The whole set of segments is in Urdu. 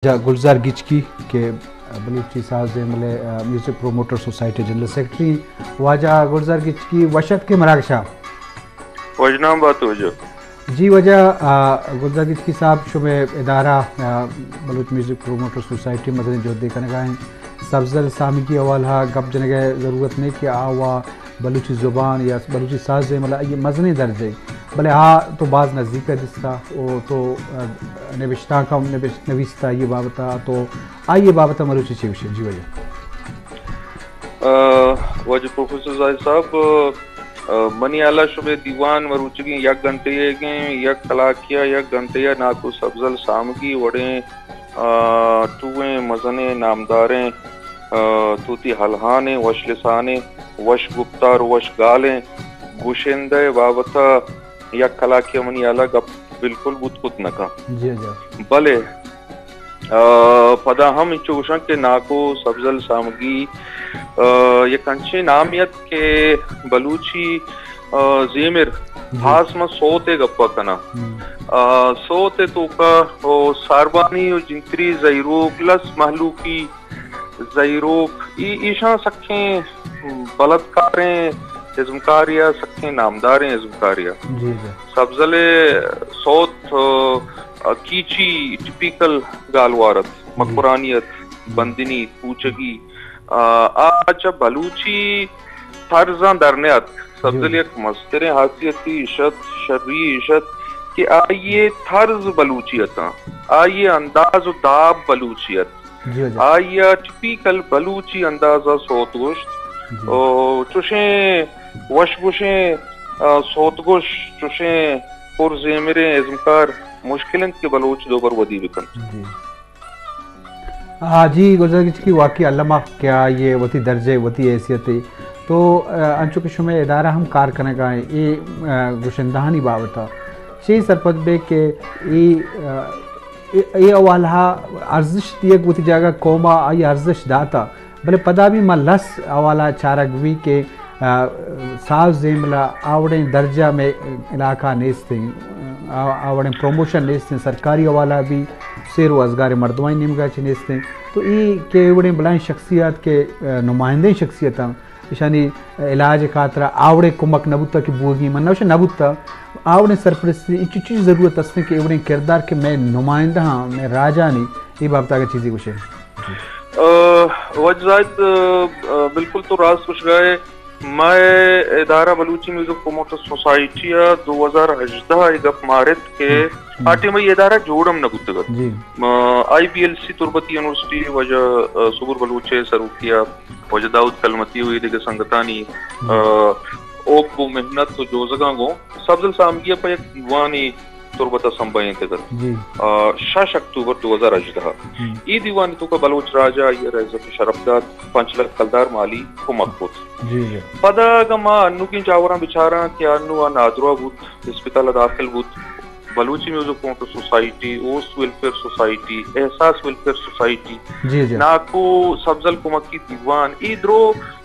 گلزار گچکی کے بلوچی ساز ملے music promoter society general secretary واجہ گلزار گچکی وشت کے مراکشہ وجنام بات ہو جو جی وجہ گلزار گچکی صاحب شمع ادارہ بلوچ میوزک پروموٹر سوسائٹی مدنی جو دیکھنے گئے سبزل سامی کی اولہ گپ جنگے ضرورت نہیں کہ آوا بلوچی زبان یا بلوچی ساز مطلب یہ مزنی درجے بلے ہاں تو بعض نزدیک دستا وہ تو نوشتہ کا نویستا یہ بابتا تو آئیے بابتا ملوچی چیوشے جی وجہ وجہ پروفیسر زاہد صاحب منی آلہ شبہ دیوان مروچگی یک گھنٹے گئیں یک کلاکیا یک گھنٹے ناکو سبزل سامگی وڑیں ٹوئیں مزنے نامداریں توتی حلحانے وش لسانے وش گپتار وش گالیں گوشندے بابتا یک کلاکیا منی آلہ گپ بالکل بود کت نکا بلے پدا ہم چوشن کے ناکو سبزل سامگی یک انچے نامیت کے بلوچی زیمر خاص میں سوتے گپا کنا سوتے تو کا ساربانی جنتری زیروک لس محلوکی زیروک ایشان سکھیں بلدکاریں ازمکاریہ سکھیں نامداریں ازمکاریہ سبزل سوت کیچی ٹپیکل گالوارت مقرانیت بندنی کوچگی آج بلوچی طرزاں درنیات سبزل یک مستر حیثیتی عشت شرعی عشت کہ آئیے طرز بلوچیت آئیے انداز و داب بلوچیت آئیے ٹپیکل بلوچی اندازہ سوت گوشت چوشیں وش گوشیں سوت گوشت چوشیں پر زیمریں ازمکار مشکلیں کے بلوچ دوبر ودی بکن جی گلزار گچکی واقعی علامہ کیا یہ وتی درجے وتی حیثیت تو انچو کے شمع ادارہ ہم کار کرنے گئے یہ گوشندہانی باوتا چی سرپت بے کہ یہ اوالہ ارزش دیگ وتی جاگہ کوما آئی ارزش داتا بلے پدا بھی میں لس اوالہ چارگوی کے ساز زیملہ آوڑیں درجہ میں علاقہ نیستیں آوڑیں پروموشن نیستیں سرکاری حوالہ بھی سیر و ازگار مردوائیں نمگاہ چھ نیستیں تو ای کہ اوڑیں بلائیں شخصیات کے نمائندیں شخصیتاں اشانی علاج خاطرہ آوڑے کمک نبوتا کی بوگی من نوشہ نبوتا آوڑیں سرپرستی انچی چیز ضرورت اسنے کہ اوڑیں کردار کہ میں نمائندہ ہاں میں راجہ نہیں یہ بابتا کا چیزی کچھ ہے وجہ زائد بالکل تو راز کچھ گئے میں ادارہ بلوچی میوزک پروموٹر سوسائٹی 2018 گپ مارت کے آٹے میں یہ ادارہ جوڑم نبوتگت آئی بی ایل سی تربتی یونیورسٹی وجہ صبر بلوچے سروکیا وجہ داؤد کلمتی ہوئی دیکھ سنگتانی اوک کو محنت تو جوزگاں گو سبزل سامگیہ پہ ایک دیوانی تربت سمبائیں تگر 6 اکتوبر 2018 ای دیوانی تو کا بلوچ راجہ یہ رئیزت شرفداد 5 لاکھ کلدار مالی کمک ہوت پدا گما انو کی چاوراں بچاراں کہ انو نادروا بوت اسپتال داخل بوت بلوچی میوزک پروموٹر سوسائٹی اوسٹ welfare society Ehsaas welfare society ناکو سبزل کمکی دیوان ای درو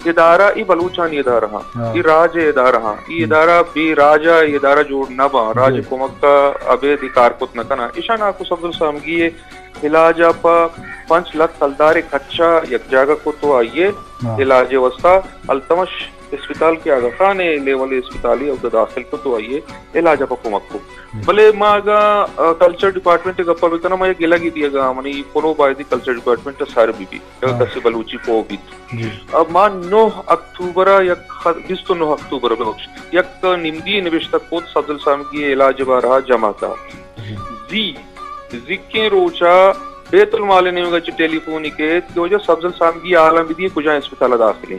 ادارہ ای بلوچانی ادارہ ہاں ای راج ادارہ ہاں ای ادارہ بے راجہ ای ادارہ جوڑ نبا راج کمک کا ابید ای کارکت نکنا ایشا ناکو سبزل سامگی علاجہ پا 5 لاکھ کلدار کھچا یک جاگہ کو تو آئیے علاج وسطہ التمش اسپتال کے آگا خانے لیول اسپتالی اور داخل کو تو آئیے علاج پا کمک کو بلے ما آگا کلچر ڈپارٹمنٹ گپا بھی کنا ما یہ گلہ گی دیا گا منی پنو بائی دی کلچر ڈپارٹمنٹ سار بھی کسی بلوچی کو بھی اب ما 9 اکتوبر یک 29 اکتوبر بخش یک نمدی نوشتہ کود سبزل سامگی علاج بارہا جمع تھا زکیں روچا بیت المال نے ہوگا ٹیلی فونی کے وجہ سبزل سامگی عالم بھی دیئے کجا اسپتال داخلیں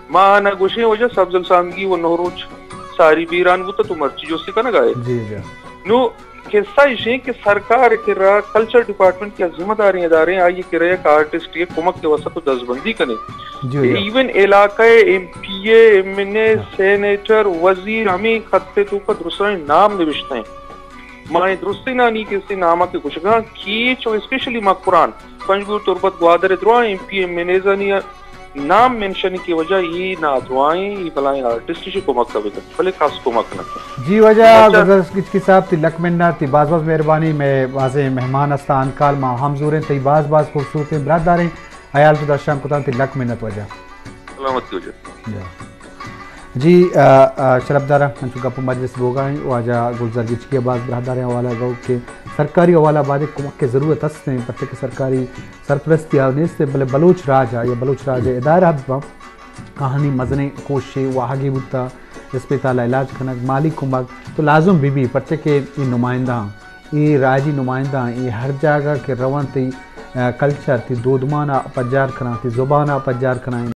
ماں آنا گوشیں وجہ سبزل سامگی و نہروچ ساری بیران بوتا تو مرچی جو سکا نگائے نو قصہ ایشیں کہ سرکار کے رہا کلچر ڈپارٹمنٹ کی ذمہ داری ادارے آئیے کہ رہے ایک آرٹسٹ یہ کمک کے وسط تو دزبندی کنے ایون علاقہ M P A M N A senator وزیر ہمیں خطے تو کا درستانی نام نوشتے ہیں مائیں درستی نانی کسی نامہ کے کچھ گاں کیچ و اسپیشلی مقران پنجگور تربت گوادر دروا M P M N A زنی نام مینشن کی وجہ یہ نہ دعائیں یہ بلائیں آرٹسٹ شی کمک کبھی بلے خاص کمک نہ جی وجہ گزر کی صاحب تی لک منہ تی باز باز مہربانی میں واضح مہمان استان کال ماں ہمزوریں تی باز باز خوبصورت براداریں عیال تو درشام کتان تی لک منت وجہ سلامت کی وجہ جی شرف دارہ انچو گپ مجلس بوگا ہیں واجہ گلزر گچ کے بعد براداریں حوالہ گو کہ سرکاری حوالہ بعد کمک کے ضرورت ہستے ہیں پتہ کہ سرکاری سرپرستی آنے سے بلے بلوچ راج یا بلوچ راج ادارہ بھی کہانی مزنے کوشے واہگی بودتا اسپیتال علاج کنک مالی کمک تو لازم بھی پرچہ کہ یہ نمائندہ یہ راجی نمائندہ یہ ہر جگہ کے روان تی کلچر تی دودمانہ پجار کنا تی زبانہ پجار کنا